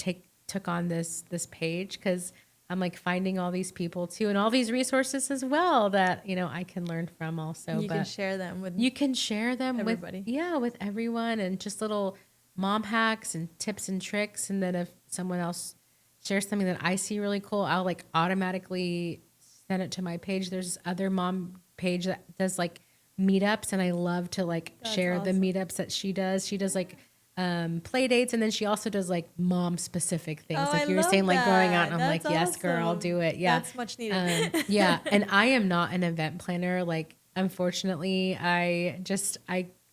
Speaker 2: took on this page, because I'm like finding all these people too, and all these resources as well that, you know, I can learn from also.
Speaker 1: You can share them with
Speaker 2: everybody. With everyone, and just little mom hacks and tips and tricks. And then if someone else shares something that I see really cool, I'll like automatically send it to my page. There's this other mom page that does like meetups, and I love to like share the meetups that she does. She does like play dates, and then she also does like mom specific things, like you were saying, like going out, and I'm like, yes, girl, I'll do it. Yeah,
Speaker 1: that's much needed.
Speaker 2: And I am not an event planner. Like, unfortunately, I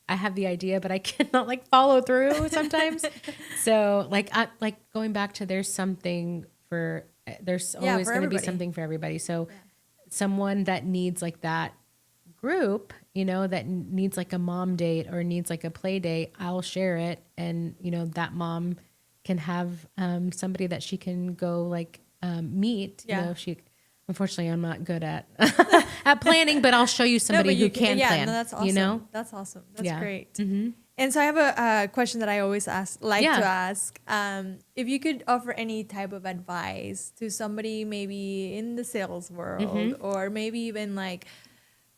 Speaker 2: have the idea, but I cannot like follow through sometimes. So like going back to there's always going to be something for everybody. So someone that needs like that group, you know, that needs like a mom date or needs like a play date, I'll share it. And, you know, that mom can have somebody that she can go like meet. You know, unfortunately, I'm not good at at planning, but I'll show you somebody who can plan.
Speaker 1: No, that's awesome.
Speaker 2: You know,
Speaker 1: that's awesome. That's great.
Speaker 2: Mm-hmm.
Speaker 1: And so I have a question that I always to ask. If you could offer any type of advice to somebody maybe in the sales world, or maybe even like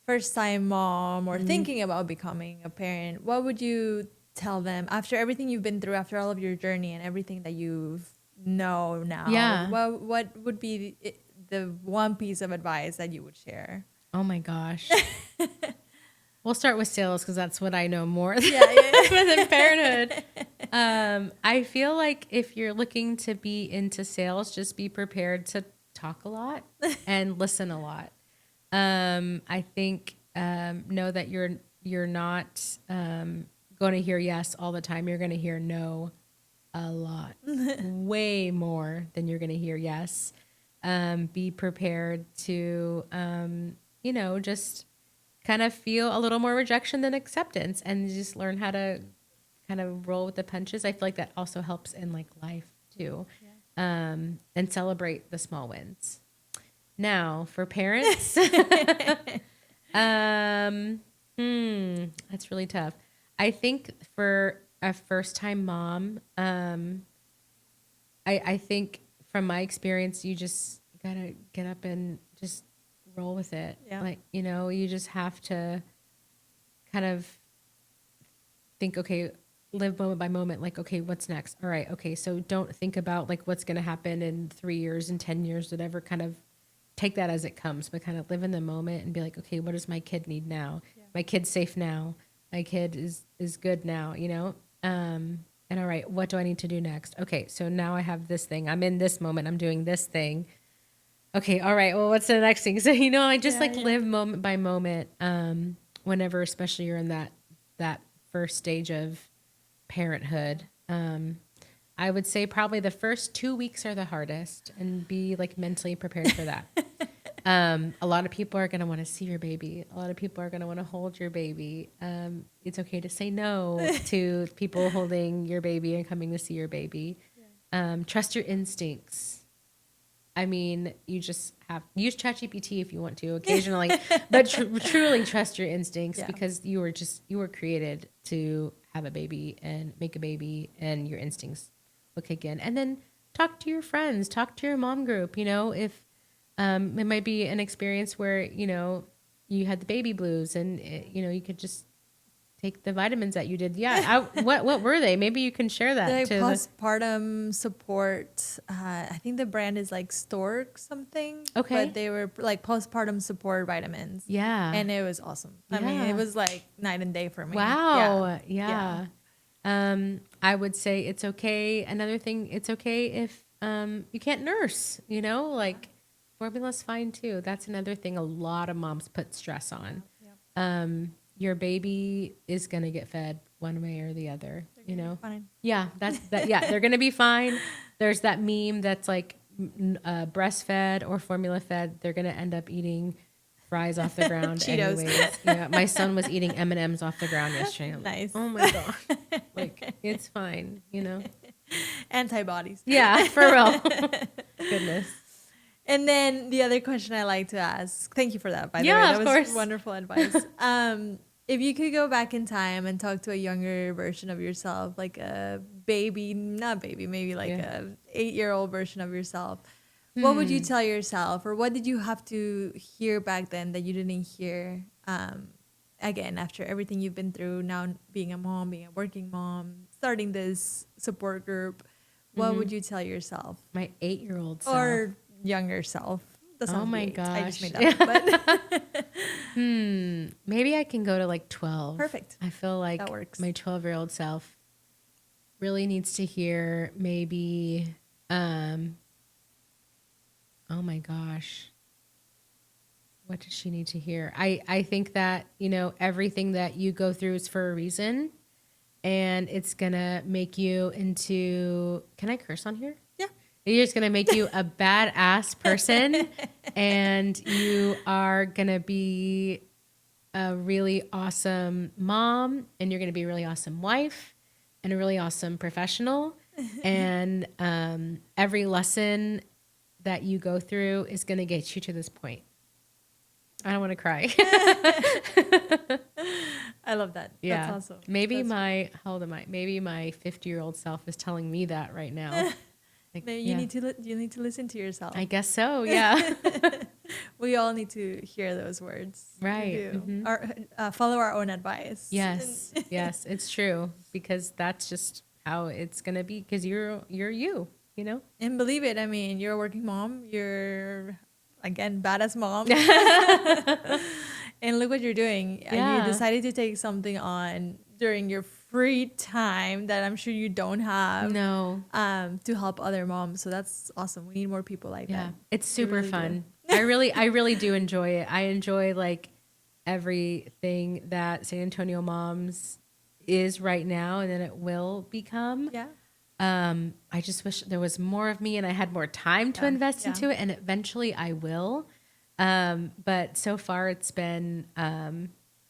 Speaker 1: first time mom, or thinking about becoming a parent, what would you tell them after everything you've been through, after all of your journey and everything that you know now?
Speaker 2: Yeah.
Speaker 1: What would be the one piece of advice that you would share?
Speaker 2: Oh my gosh. We'll start with sales, because that's what I know more than parenthood. I feel like if you're looking to be into sales, just be prepared to talk a lot and listen a lot. I think know that you're not going to hear yes all the time. You're going to hear no a lot, way more than you're going to hear yes. Be prepared to, you know, just kind of feel a little more rejection than acceptance, and just learn how to kind of roll with the punches. I feel like that also helps in like life too. And celebrate the small wins. Now for parents, that's really tough. I think for a first time mom, I think from my experience, you just gotta get up and just roll with it. Yeah. Like, you know, you just have to kind of think, okay, live moment by moment. Like, okay, what's next? All right. Okay. So don't think about like what's going to happen in 3 years and 10 years, whatever. Kind of take that as it comes, but kind of live in the moment and be like, okay, what does my kid need now? Yeah. My kid's safe now. My kid is good now, and all right, what do I need to do next? Okay, so now I have this thing. I'm in this moment. I'm doing this thing. Okay, all right, well, what's the next thing? So, I just live moment by moment, whenever, especially you're in that first stage of parenthood. I would say probably the first 2 weeks are the hardest, and be mentally prepared for that. A lot of people are going to want to see your baby. A lot of people are going to want to hold your baby. It's okay to say no to people holding your baby and coming to see your baby. Trust your instincts. I mean, you just have use ChatGPT if you want to occasionally, but truly trust your instincts, because you were created to have a baby and make a baby, and your instincts will kick in. And then talk to your friends, talk to your mom group. If it might be an experience where, you had the baby blues, and, you could just take the vitamins that you did. Yeah. What were they? Maybe you can share that.
Speaker 1: Postpartum support. I think the brand is Stork something.
Speaker 2: Okay.
Speaker 1: But they were postpartum support vitamins.
Speaker 2: Yeah.
Speaker 1: And it was awesome. Yeah. I mean, it was night and day for me.
Speaker 2: Wow. Yeah. I would say it's okay. Another thing, it's okay if you can't nurse, formula's fine too. That's another thing a lot of moms put stress on. Yep. Your baby is going to get fed one way or the other,
Speaker 1: Fine.
Speaker 2: Yeah, they're going to be fine. There's that meme that's breastfed or formula fed. They're going to end up eating fries off the ground.
Speaker 1: Cheetos.
Speaker 2: Anyways. Yeah, my son was eating M&Ms off the ground yesterday.
Speaker 1: Nice.
Speaker 2: Oh my God. It's fine,
Speaker 1: Antibodies.
Speaker 2: Yeah, for real. Goodness.
Speaker 1: And then the other question I like to ask, thank you for that, by the way.
Speaker 2: That
Speaker 1: was wonderful advice. If you could go back in time and talk to a younger version of yourself, like a baby, not baby, maybe a 8-year-old version of yourself, what would you tell yourself, or what did you have to hear back then that you didn't hear again after everything you've been through, now being a mom, being a working mom, starting this support group? What would you tell yourself?
Speaker 2: My 8-year-old self.
Speaker 1: Or younger self.
Speaker 2: Oh my gosh.
Speaker 1: I just made that up. But
Speaker 2: maybe I can go to 12.
Speaker 1: Perfect.
Speaker 2: I feel like
Speaker 1: that works.
Speaker 2: My 12-year-old self really needs to hear maybe, oh my gosh. What does she need to hear? I think that, everything that you go through is for a reason, and it's going to make you into, can I curse on here?
Speaker 1: Yeah.
Speaker 2: It's going to make you a badass person, and you are going to be a really awesome mom, and you're going to be a really awesome wife and a really awesome professional. And every lesson that you go through is going to get you to this point. I don't want to cry.
Speaker 1: I love that.
Speaker 2: Yeah.
Speaker 1: That's awesome.
Speaker 2: Maybe how old am I? Maybe my 50-year-old self is telling me that right now.
Speaker 1: You need to listen to yourself.
Speaker 2: I guess so. Yeah.
Speaker 1: We all need to hear those words.
Speaker 2: Right.
Speaker 1: Mm-hmm. Follow our own advice.
Speaker 2: Yes. Yes, it's true, because that's just how it's going to be, because you're you,
Speaker 1: And believe it, I mean, you're a working mom. You're, again, badass mom. And look what you're doing.
Speaker 2: Yeah.
Speaker 1: You decided to take something on during your free time that I'm sure you don't have.
Speaker 2: No.
Speaker 1: To help other moms. So that's awesome. We need more people like that.
Speaker 2: It's super really fun. I really do enjoy it. I enjoy everything that San Antonio Moms is right now, and then it will become.
Speaker 1: Yeah.
Speaker 2: I just wish there was more of me and I had more time to invest into it, and eventually I will. But so far it's been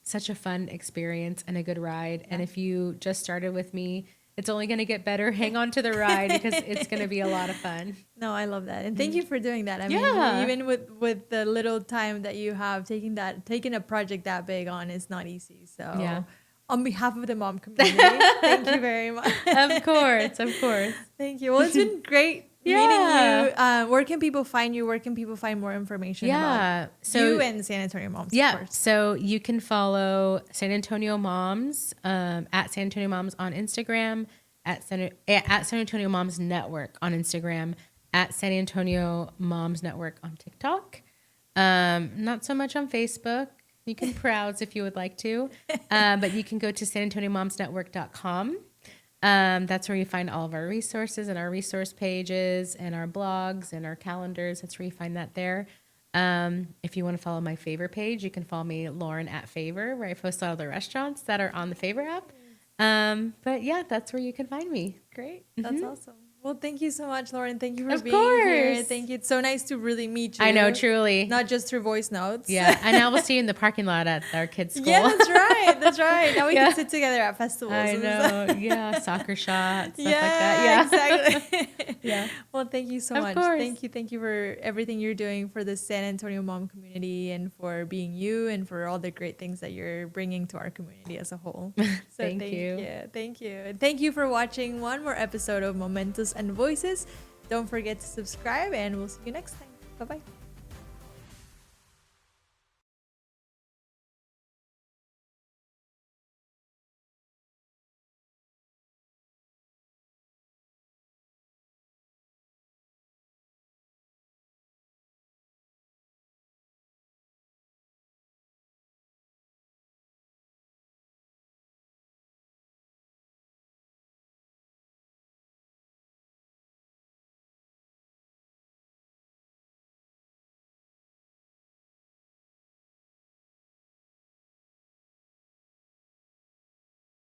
Speaker 2: such a fun experience and a good ride. And if you just started with me, it's only going to get better. Hang on to the ride, because it's going to be a lot of fun.
Speaker 1: No, I love that. And thank you for doing that. I mean, even with the little time that you have, taking a project that big on is not easy. So on behalf of the mom community, thank you very much.
Speaker 2: Of course.
Speaker 1: Thank you. Well, it's been great meeting you. Where can people find you? Where can people find more information about you and San Antonio Moms?
Speaker 2: Yeah.
Speaker 1: Of course.
Speaker 2: So you can follow San Antonio Moms at San Antonio Moms on Instagram, at San Antonio Moms Network on Instagram, at San Antonio Moms Network on TikTok. Not so much on Facebook. You can browse if you would like to. But you can go to sanantoniomomsnetwork.com. That's where you find all of our resources and our resource pages and our blogs and our calendars. That's where you find that there. If you want to follow my Favor page, you can follow me, Lauren at Favor, where I post all the restaurants that are on the Favor app. But yeah, that's where you can find me.
Speaker 1: Great. That's awesome. Well, thank you so much, Lauren. Thank you for
Speaker 2: Of
Speaker 1: being
Speaker 2: course.
Speaker 1: here. Thank you. It's so nice to really meet you.
Speaker 2: I know, truly.
Speaker 1: Not just through voice notes.
Speaker 2: Yeah, and I will see you in the parking lot at our kids' school.
Speaker 1: Yeah, that's right. That's right. Now we can sit together at festivals.
Speaker 2: I know. Yeah, soccer shots, stuff
Speaker 1: Yeah,
Speaker 2: like that. Yeah,
Speaker 1: exactly.
Speaker 2: Yeah.
Speaker 1: Well, thank you so
Speaker 2: Of
Speaker 1: much.
Speaker 2: course.
Speaker 1: Thank you for everything you're doing for the San Antonio mom community and for being you and for all the great things that you're bringing to our community as a whole. So
Speaker 2: Thank you.
Speaker 1: Thank you. And thank you for watching one more episode of Momentos and Voices. Don't forget to subscribe and we'll see you next time. Bye-bye.